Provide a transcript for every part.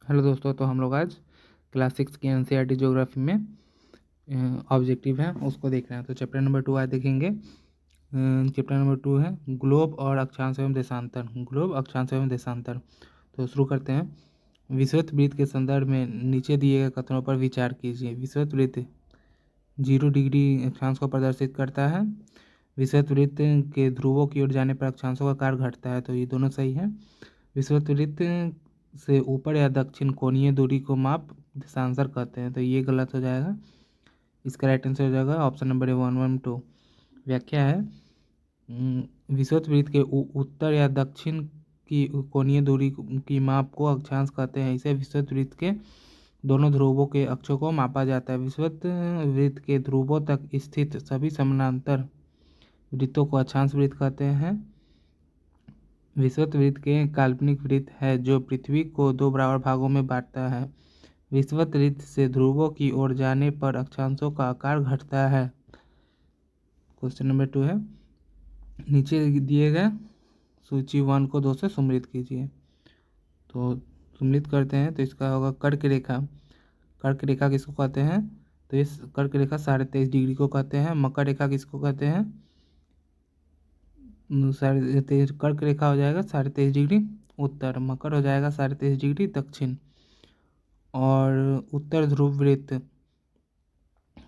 Hello दोस्तों, तो हम लोग आज क्लास 6 की एनसीईआरटी ज्योग्राफी में ऑब्जेक्टिव है उसको देख रहे हैं। तो चैप्टर नंबर 2 आज देखेंगे। चैप्टर नंबर 2 है ग्लोब और अक्षांश एवं देशांतर। ग्लोब, अक्षांश एवं देशांतर। तो शुरू करते हैं। विषुवत वृत्त के संदर्भ में नीचे दिए गए कथनों पर विचार कीजिए। विषुवत वृत्त 0 डिग्री अक्षांश को प्रदर्शित करता है। विषुवत वृत्त के ध्रुवों की ओर जाने पर अक्षांशों का कार्य घटता है। तो ये दोनों सही है। विषुवत वृत्त से ऊपर या दक्षिण कोणीय दूरी को माप देशांतर कहते हैं। तो ये गलत हो जाएगा। इसका राइट आंसर हो जाएगा ऑप्शन नंबर 112। व्याख्या है विषुवत वृत्त के उत्तर या दक्षिण की कोणीय दूरी की माप को अक्षांश कहते हैं। इसे विषुवत वृत्त के दोनों ध्रुवों के अक्षों को मापा जाता है। विषुवत वृत्त के ध्रुवों तक स्थित सभी समानांतर वृत्तों को अक्षांश वृत्त कहते हैं। विषुवत वृत्त के काल्पनिक वृत्त है जो पृथ्वी को 2 बराबर भागों में बांटता है। विषुवत वृत्त से ध्रुवों की ओर जाने पर अक्षांशों का आकार घटता है। क्वेश्चन नंबर 2 है नीचे दिए गए सूची 1 को 2 से सम्मिलित कीजिए। तो सम्मिलित करते हैं तो इसका होगा कर्क रेखा। कर्क रेखा किसको कहते हैं? तो इस कर्क रेखा 23.5 डिग्री को कहते हैं। मकर रेखा किसको कहते हैं? 23.5 कर्क रेखा हो जाएगा 23.5 डिग्री उत्तर। मकर हो जाएगा 23.5 डिग्री दक्षिण। और उत्तर ध्रुव वृत्त,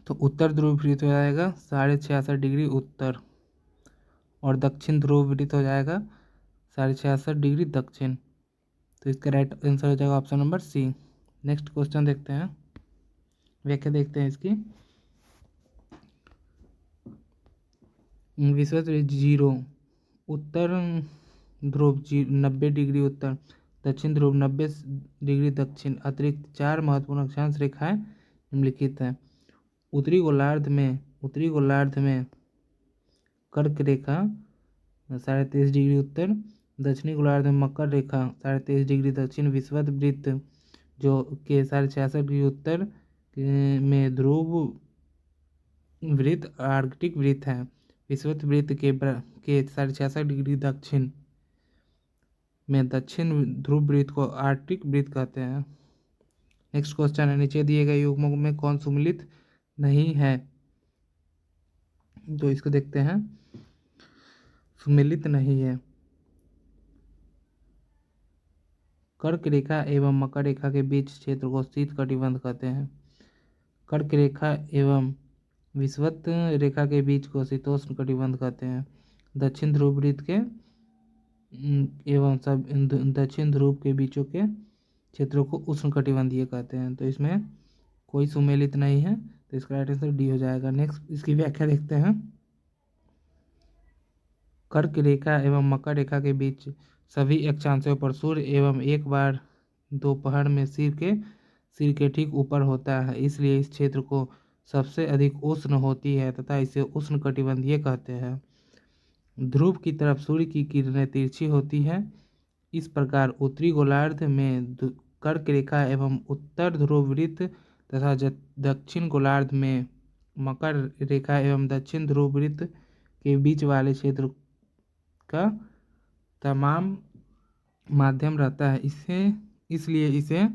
तो उत्तर ध्रुव वृत्त हो जाएगा 66.5 डिग्री उत्तर। और दक्षिण ध्रुव वृत्त हो जाएगा 66.5 डिग्री दक्षिण। तो इसका राइट आंसर हो जाएगा option number C. Next question देखते हैं, व्याख्या देखते हैं इसकी। विषुवत वृत्त 0 उत्तर ध्रुव 90 डिग्री उत्तर, दक्षिण ध्रुव 90 डिग्री दक्षिण अतिरिक्त 4 महत्वपूर्ण अक्षांश रेखाएं निम्नलिखित हैं। उत्तरी गोलार्ध में कर्क रेखा 23.5 डिग्री उत्तर, दक्षिणी गोलार्ध में मकर रेखा 23.5 डिग्री दक्षिण, विषुवत वृत्त जो के 66.5 डिग्री उत्तर में ध्रुव वृत्त आर्कटिक वृत्त है। विषुवत वृत्त के 66.5 डिग्री दक्षिण में दक्षिण ध्रुव वृत्त को आर्कटिक वृत्त कहते हैं। नेक्स्ट क्वेश्चन है नीचे दिए गए युग्मों में कौन सम्मिलित नहीं है? तो इसको देखते हैं। सम्मिलित नहीं है कर्क रेखा एवं मकर रेखा के बीच क्षेत्र को शीत कटिबंध कहते हैं। कर्क रेखा एवं विषुवत रेखा के बीच को शीतोष्ण कटिबंध कहते हैं। दक्षिण ध्रुव वृत्त के एवं सब दक्षिण ध्रुव के बीचों के क्षेत्रों को उष्ण कटिबंधीय कहते हैं। तो इसमें कोई सम्मिलित नहीं है, तो इसका राइट आंसर डी हो जाएगा। नेक्स्ट इसकी व्याख्या देखते हैं। कर्क रेखा एवं मकर रेखा के बीच सभी अक्षांशों पर सूर्य एवं एक बार दोपहर में सिर के ठीक ऊपर होता है, इसलिए इस क्षेत्र को सबसे अधिक उष्ण होती है तथा इसे उष्ण कटिबंधीय कहते हैं। ध्रुव की तरफ सूर्य की किरणें तिरछी होती है। इस प्रकार उत्तरी गोलार्ध में कर्क रेखा एवं उत्तर ध्रुव वृत्त तथा दक्षिण गोलार्ध में मकर रेखा एवं दक्षिण ध्रुव वृत्त के बीच वाले क्षेत्र का तमाम माध्यम रहता है, इसलिए इसे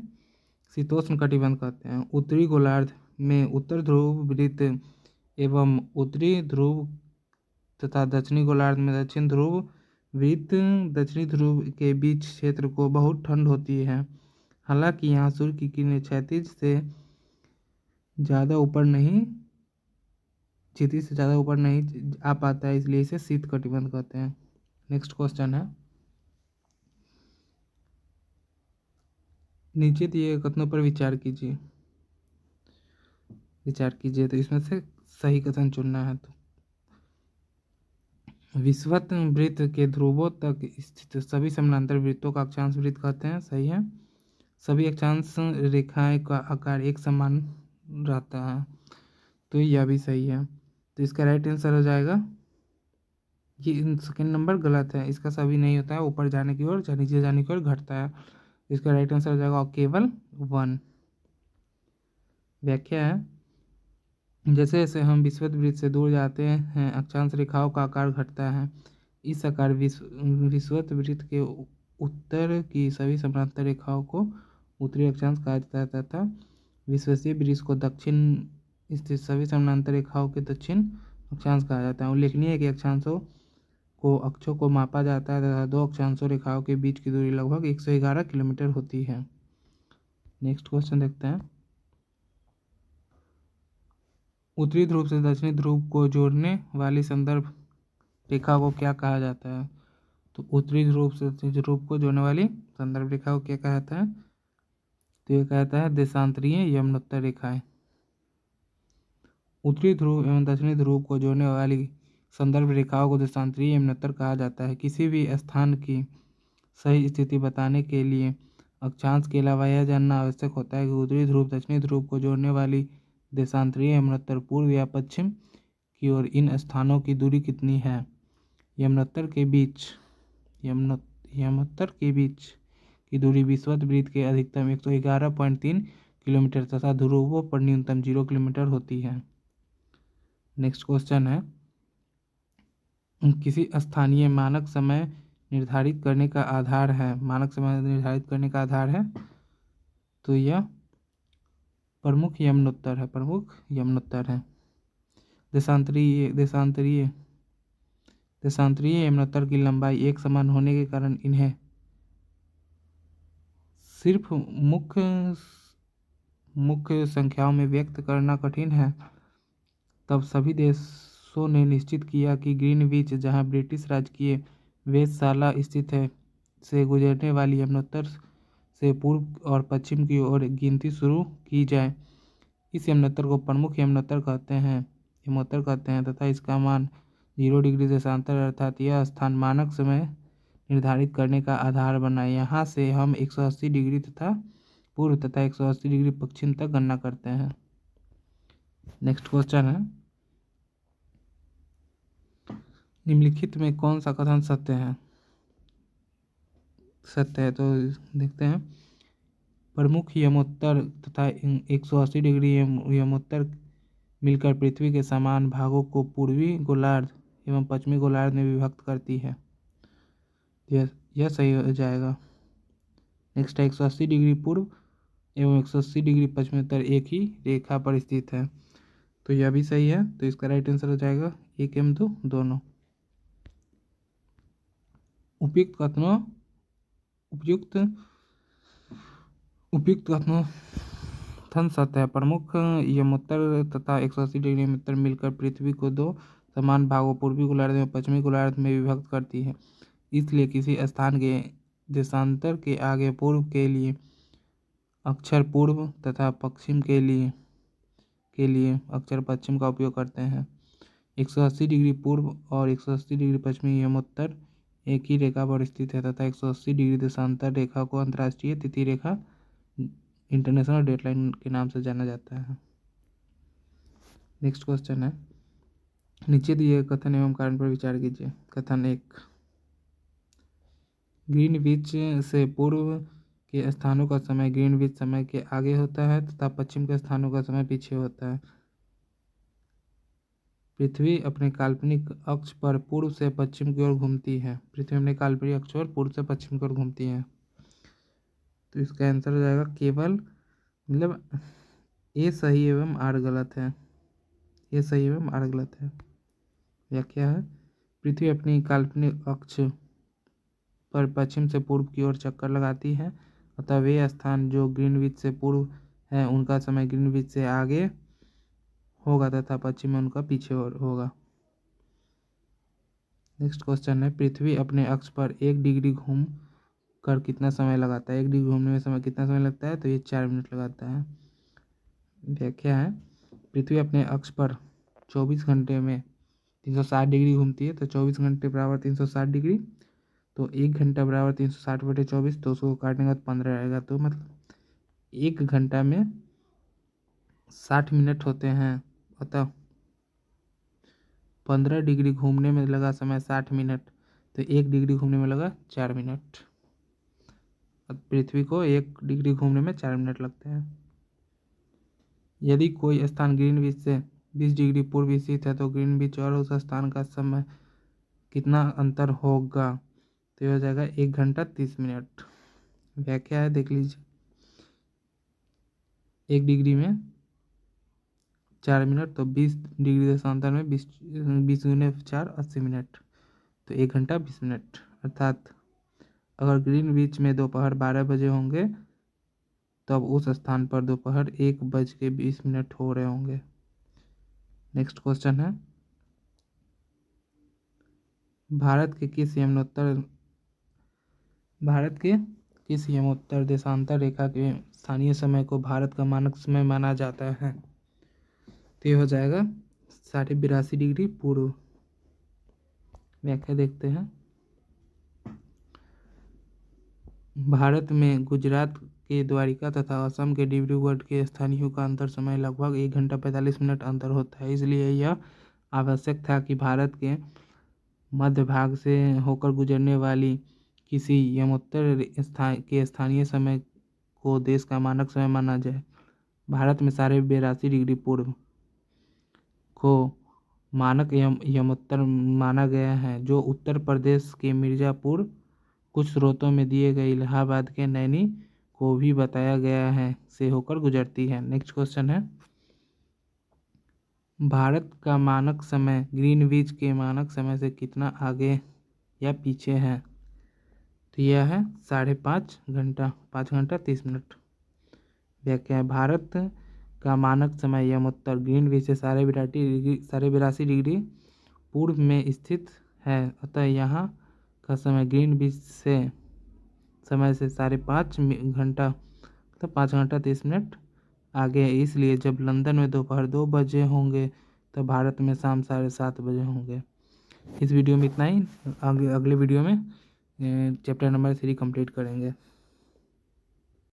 शीतोष्ण कटिबंध कहते हैं। उत्तरी गोलार्ध में उत्तर ध्रुव वृत्त एवं उत्तरी ध्रुव तथा दक्षिणी गोलार्ध में दक्षिण ध्रुव वृत्त दक्षिणी ध्रुव के बीच क्षेत्र को बहुत ठंड होती है। हालांकि यहाँ सूर्य की किरणें क्षितिज से ज़्यादा ऊपर नहीं आ पाता है, इसलिए इसे शीत कटिबंध कहते हैं। नेक्स्ट क्वेश्चन है नीचे दिए कथनों पर विचार कीजिए। तो इसमें से सही कथन चुनना है। तो विषुवत वृत्त के ध्रुवों तक स्थित सभी समानांतर वृत्तों का अक्षांश वृत्त कहते हैं। सही है। सभी अक्षांश रेखाएं का आकार एक समान रहता है, तो यह भी सही है। तो इसका राइट आंसर हो जाएगा ये सेकेंड नंबर गलत है। इसका सभी नहीं होता है, ऊपर जाने की ओर नीचे जाने की ओर घटता है। इसका राइट आंसर हो जाएगा केवल 1। व्याख्या है जैसे जैसे हम विषुवत वृत्त से दूर जाते हैं अक्षांश रेखाओं का आकार घटता है। इस आकार विषुवत वृत्त के उत्तर की सभी समानांतर रेखाओं को उत्तरी अक्षांश कहा जाता है तथा विश्वसीय वृत्त को दक्षिण स्थित सभी समानांतर रेखाओं के दक्षिण अक्षांश कहा जाता है। उल्लेखनीय है कि अक्षों को मापा जाता है तथा दो अक्षांशों रेखाओं के बीच की दूरी लगभग 111 किलोमीटर होती है। नेक्स्ट क्वेश्चन देखते हैं। उत्तरी ध्रुव से दक्षिणी ध्रुव को जोड़ने वाली संदर्भ रेखा को क्या कहा जाता है? तो उत्तरी ध्रुव से दक्षिणी ध्रुव को जोड़ने वाली संदर्भ रेखा को क्या कहा जाता है? तो ये कहता है देशांतरीय यमुनोत्तर रेखाएं। उत्तरी ध्रुव एवं दक्षिणी ध्रुव को जोड़ने वाली संदर्भ रेखाओं को देशांतरीय यमुनोत्तर कहा जाता है। किसी भी स्थान की सही स्थिति बताने के लिए अक्षांश के अलावा यह जानना आवश्यक होता है कि उत्तरी ध्रुव दक्षिणी ध्रुव को जोड़ने वाली देशांतरीय यमुनोत्तर पूर्व या पश्चिम की ओर इन स्थानों की दूरी कितनी है। यमुनोत्तर के बीच की दूरी विषुवत वृत्त के अधिकतम 111.3 किलोमीटर तथा ध्रुवों पर न्यूनतम 0 किलोमीटर होती है। नेक्स्ट क्वेश्चन है, किसी स्थानीय मानक समय निर्धारित करने का आधार है। मानक समय निर्धारित करने का आधार है तो यह प्रमुख यमुनोत्तर है। देशांतरीय यमुनोत्तर की लंबाई एक समान होने के कारण इन्हें सिर्फ मुख्य संख्याओं में व्यक्त करना कठिन है। तब सभी देशों ने निश्चित किया कि ग्रीनविच, जहां ब्रिटिश राजकीय वेधशाला स्थित है, से गुजरने वाली यमुनोत्तर से पूर्व और पश्चिम की ओर गिनती शुरू की जाए। इस यमुनोत्तर को प्रमुख यमुनोत्तर कहते हैं तथा इसका मान 0 डिग्री देशांतर अर्थात यह स्थान मानक समय निर्धारित करने का आधार बना। यहाँ से हम 180 डिग्री तथा पूर्व तथा 180 डिग्री पश्चिम तक गणना करते हैं। नेक्स्ट क्वेश्चन है, निम्नलिखित में कौन सा कथन सत्य है? तो देखते हैं। प्रमुख यमोत्तर तथा 180 डिग्री यमोत्तर मिलकर पृथ्वी के समान भागों को पूर्वी गोलार्ध एवं पश्चिमी गोलार्ध में विभक्त करती है। यह सही हो जाएगा। नेक्स्ट है, 180 डिग्री पूर्व एवं 180 डिग्री पश्चिमोत्तर एक ही रेखा पर स्थित है, तो यह भी सही है। तो इसका राइट आंसर हो जाएगा 1 एवं 2 दोनों। उपयुक्त कथन सत्य है। प्रमुख यमोत्तर तथा 180 डिग्री यमोत्तर मिलकर पृथ्वी को दो समान भागों पूर्वी गोलार्ध में पश्चिमी गोलार्ध में विभक्त करती है। इसलिए किसी स्थान के देशांतर के आगे पूर्व के लिए अक्षर पूर्व तथा पश्चिम के लिए अक्षर पश्चिम का उपयोग करते हैं। 180 डिग्री पूर्व और 180 डिग्री पश्चिमी यमोत्तर एक ही रेखा पर स्थित है तथा 180 डिग्री देशांतर रेखा को अंतर्राष्ट्रीय तिथि रेखा इंटरनेशनल डेडलाइन के नाम से जाना जाता है। नेक्स्ट क्वेश्चन है, नीचे दिए कथन एवं कारण पर विचार कीजिए। कथन 1, ग्रीनविच से पूर्व के स्थानों का समय ग्रीनविच समय के आगे होता है तथा पश्चिम के स्थानों का समय पीछे होता है। पृथ्वी अपने काल्पनिक अक्ष पर पूर्व से पश्चिम की ओर घूमती है। तो इसका आंसर हो जाएगा केवल, मतलब ए सही एवं आर गलत है। व्याख्या है, पृथ्वी अपनी काल्पनिक अक्ष पर पश्चिम से पूर्व की ओर चक्कर लगाती है अतः वे स्थान जो ग्रीनविच से पूर्व है उनका समय ग्रीनविच से आगे होगा तथा पश्चिम में उनका पीछे होगा। नेक्स्ट क्वेश्चन है, पृथ्वी अपने अक्ष पर 1 डिग्री घूम कर कितना समय लगाता है? 1 डिग्री घूमने में समय कितना समय लगता है? तो ये 4 मिनट लगाता है। व्याख्या है, पृथ्वी अपने अक्ष पर 24 घंटे में 360 डिग्री घूमती है, तो 24 घंटे बराबर 360 डिग्री, तो 1 घंटा बराबर 360/24, तो उसको काटने के बाद 15 आएगा। तो मतलब 1 घंटा में 60 मिनट होते हैं, अतः 15 डिग्री घूमने में लगा समय 60 मिनट, तो 1 डिग्री घूमने में लगा 4 मिनट। पृथ्वी को 1 डिग्री घूमने में 4 मिनट लगते हैं। यदि कोई स्थान ग्रीनविच से 20 डिग्री पूर्व स्थित है तो ग्रीनविच और उस स्थान का समय कितना अंतर होगा? तो यह हो जाएगा 1 घंटा 30 मिनट। व्याख्या है, देख लीजिए। 1 डिग्री में 4 मिनट, तो 20 डिग्री देशांतर में 20 गुने 4 80 मिनट, तो 1 घंटा 20 मिनट। अर्थात अगर ग्रीनविच में दोपहर 12 बजे होंगे तब उस स्थान पर दोपहर 1:20 हो रहे होंगे। नेक्स्ट क्वेश्चन है, भारत के किस यमोत्तर देशांतर रेखा के स्थानीय समय को भारत का मानक समय माना जाता है? तो ये हो जाएगा 82.5 डिग्री पूर्व। व्याख्या देखते हैं। भारत में गुजरात के द्वारिका तथा असम के डिब्रूगढ़ के स्थानीयों का अंतर समय लगभग 1 घंटा 45 मिनट अंतर होता है। इसलिए यह आवश्यक था कि भारत के मध्य भाग से होकर गुजरने वाली किसी यमोत्तर के स्थानीय समय को देश का मानक समय माना जाए। भारत में 82.5 डिग्री पूर्व को मानक यमोत्तर माना गया है, जो उत्तर प्रदेश के मिर्ज़ापुर, कुछ स्रोतों में दिए गए इलाहाबाद के नैनी को भी बताया गया है से होकर गुजरती है। नेक्स्ट क्वेश्चन है, भारत का मानक समय ग्रीनविच के मानक समय से कितना आगे या पीछे है? तो यह है 5.5 घंटा, 5 घंटा 30 मिनट। व्याख्या है, भारत का मानक समय यमोत्तर ग्रीनविच से 82 डिग्री पूर्व में स्थित है। अतः यहाँ का समय ग्रीनविच से समय से 5.5 घंटा मतलब 5 घंटा 30 मिनट आगे है। इसलिए जब लंदन में दोपहर 2 बजे होंगे तो भारत में शाम 7:30 बजे होंगे। इस वीडियो में इतना ही। अगले वीडियो में चैप्टर नंबर 3 कंप्लीट करेंगे।